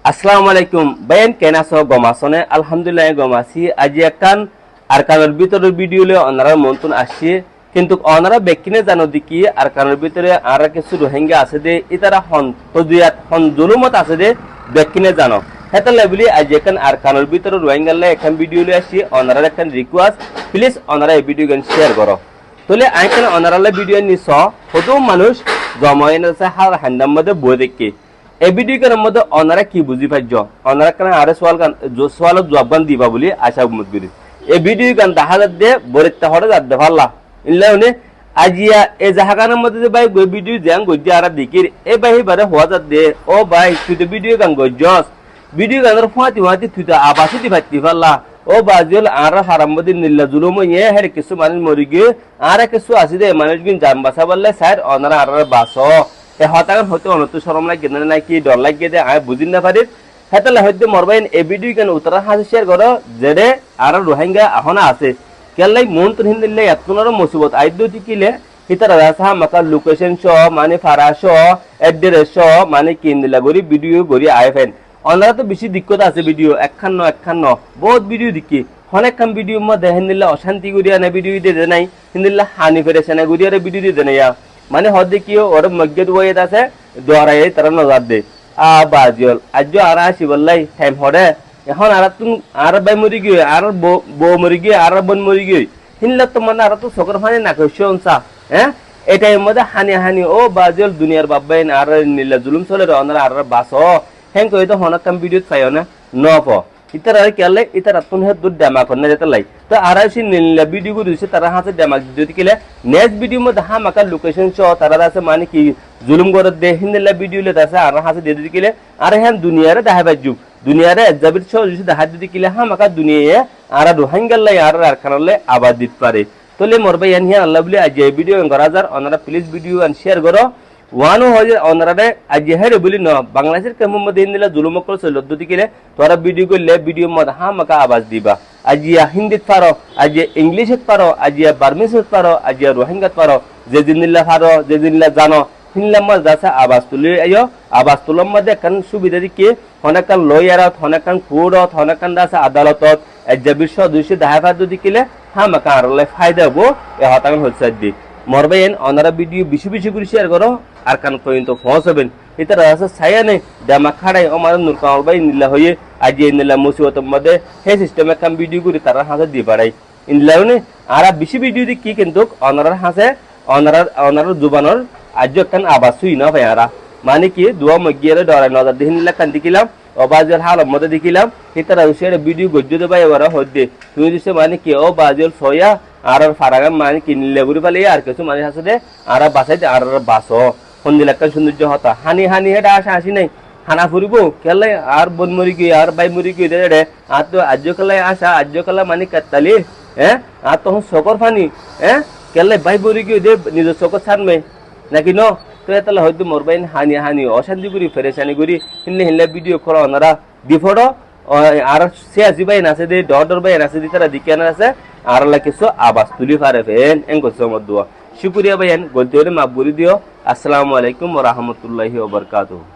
আসসালামু আলাইকুম বেন কেন আছো গমাসনে আলহামদুলিল্লাহ গমাসি আজি একখান আরকানের ভিতরে ভিডিও লে অনারা মন্তন আসছে কিন্তু অনারা বেকিনে জানো দিকি আরকানের ভিতরে আর কিছু রোহিঙ্গা আছে দে ইতারা হন তদিয়াত হন জুলুমত আছে দে বেকিনে জানো হেতা লেবলি আজি একখান আরকানের ভিতরে রোহিঙ্গা লে একখান ভিডিও লে আসছি অনারা একখান রিকোয়েস্ট প্লিজ অনারা এই ভিডিও গান শেয়ার করো তোলে আইখান অনারা ভিডিও নিছ কত মানুষ জমায়েন আছে হার হান্দাম মধ্যে বই দেখি এই ভিডিওর মধ্যে অনারা কি বুঝি পাইছ অনারা কেন আরে সওয়াল জবাব গান দিবা বলি আশা উম্মত করি এই ভিডিও গান দেখা দে বরিত্তা হরে যাতে ভাল্লা ইল্লা উনি আজিয়া এই জাহাগানের মধ্যে যে ভাই ভিডিও জ্যাং গজ্জি আর দেখির এই ভাই বারে হওয়া যা দে ও ভাই তুই তো ভিডিও গান গজ্জস ভিডিও গানের ফাতি তুই তো আবাসি দি ভাতি ভাল্লা ও বাজল আর হারাম মধ্যে নিল্লা জুলুম ইয়ে হের কিছু মানুষ মরি গিয়ে আর কিছু আসি দে মানুষ গুন জান বাসা বললে স্যার অনারা আর বাস এ হতাগান হয়তো অনত শরম লাগে না নাকি ডর লাগে দে আয় বুঝিন না পারি হেতালে হয়তো মরবাইন এই ভিডিও কেন উত্তরা হাসি শেয়ার করো যেরে আর রোহিঙ্গা আহনা আছে কেলাই মন তো হিন্দিলে এতনার মুসিবত আইদু টিকিলে হিতারা রাসা মাকা লোকেশন শ মানে ফারাশ এড্রেস শ মানে কিনদিলা গরি ভিডিও গরি আইফেন অনারা তো বেশি দিক্কত আছে ভিডিও একখান বহুত ভিডিও দেখি অনেকখান ভিডিও মধ্যে হিন্দিলা অশান্তি গরিয়া না ভিডিও দিয়ে নাই হিন্দিলা হানি ফেরেছে না গরিয়ারে ভিডিও দিয়ে নাই মানে হদে কি ওর মজ্জদ ওয়েদ আছে দোয়ারাই তারা নজর দে বাজিল আজ আর আসি বললাই টাইম হরে এখন আর তুমি আর বাই মরি গিয়ে আর বউ মরি গিয়ে আর বোন মরি গিয়ে হিনলা তো মানে আর তো সকর ফানি না কইছো অনসা হ্যাঁ এই টাইম মধ্যে হানি ও বাজিল দুনিয়ার বাবাইন আর নীলা জুলুম চলে রে অনারা আর বাস হেন কই তো হনকাম ভিডিও পাইও না নপ ইতার আর কেলে ইতার তুন হে দুধ ডামা করনে যেতে লাই তো আর আসি নীলা ভিডিও গুরিছে তারা হাতে ডামা যদি কেলে নেক্সট ভিডিও মধ্যে হামাকা লোকেশন চ তারা আছে মানে কি জুলুম করে দে হিন্দিলা ভিডিও লে আছে আর হাতে দিয়ে দিতে কেলে আর হেন দুনিয়ারে দেখা বাজু দুনিয়ারে এজাবির ছ যদি দেখা দিতে কেলে হামাকা দুনিয়ায় আর রোহিঙ্গা লাই আর খানালে আবাদ দিতে পারে তোলে মরবাই এন হে আল্লাহ বলি আজ এই ভিডিও গরাজার ওনারা প্লিজ ভিডিও আন শেয়ার করো ওয়ানো হয় ওনারা আজ হেরে বলি ন বাংলাদেশের কেমন মধ্যে হিন্দিলা জুলুম করে চল দুটি কেলে তোরা ভিডিও করলে ভিডিও মধ্যে হামাকা আওয়াজ দিবা আজিয়া হিন্দিত পারো আজিয়া ইংলিশত পারো আজিয়া বার্মিসত পারো আজিয়া রোহিঙ্গাত পারো যে জিনিল্লা পারো যে জিনিল্লা জানো হিনলাম মধ্যে আছে আওয়াজ তুলি আইও আওয়াজ তুলম মধ্যে কান সুবিধা দিকে অনেকখান লয়ারত অনেকখান কোর্টত অনেকখান আছে আদালতত এজাবির সদস্য দেখা যদি কেলে হামাকা আরলে ফায়দা হবো এ হতাকান হচ্ছে দি মরবেন ওনারা ভিডিও বেশি করে শেয়ার করো আর কান পর্যন্ত পৌঁছাবেন এটা রাস্তা ছায়া নেই দামা খাড়াই আমার নূর কামাল ভাই নীলা হয়ে আজ এই নীলা মুসিবতের মধ্যে সেই সিস্টেমে কাম ভিডিও করে তারা হাতে দিয়ে পারাই ইনলাউনে আর বেশি ভিডিও দি কি কিন্তু ওনারার হাতে ওনার জুবানোর আজ কান আবাস হই না ভাই আরা মানে কি দুয়া মগিয়ে ডরাই নজর দিয়ে নীলা কান দেখিলাম অবাজল হালের মধ্যে দেখিলাম এটা রাউসের ভিডিও গজ্জতে ভাই ওরা হদ্দে তুমি দিছে মানে কি ও বাজল সয়া আর ফারাগাম মানে কি নীলাগুড়ি পালে আর কিছু মানে আছে দে আর বাসাইতে আর বাস সন্দিলাক্কা সৌন্দর্য হতা হানি হেটা আসা আসি নাই হানা ফুরিব কেলে আর বোন মরি গিয়ে আর বাই মরি গিয়ে দে আর তো আজ্য কালাই আসা আজ্য কালা মানে কাতালি হ্যাঁ আর তখন চকর ফানি হ্যাঁ কেলে বাই মরি গিয়ে দে নিজের চকর ছাড়মে নাকি ন তো এতালে হয়তো মরবাইন হানি অশান্তি করি ফেরেশানি করি হিনলে ভিডিও করো ওনারা বিফোর আর সে আসি বাইন আছে দে ডর বাইন আছে দি তারা দিকে আছে আর কিছু আবাস তুলি পারে ফেন এন করছে মত দোয়া শুক্রিয়া ভাইয়ান গলতি হলে মাফ করে দিও আসসালামু আলাইকুম ওয়া রাহমাতুল্লাহি ওয়া বারাকাতুহু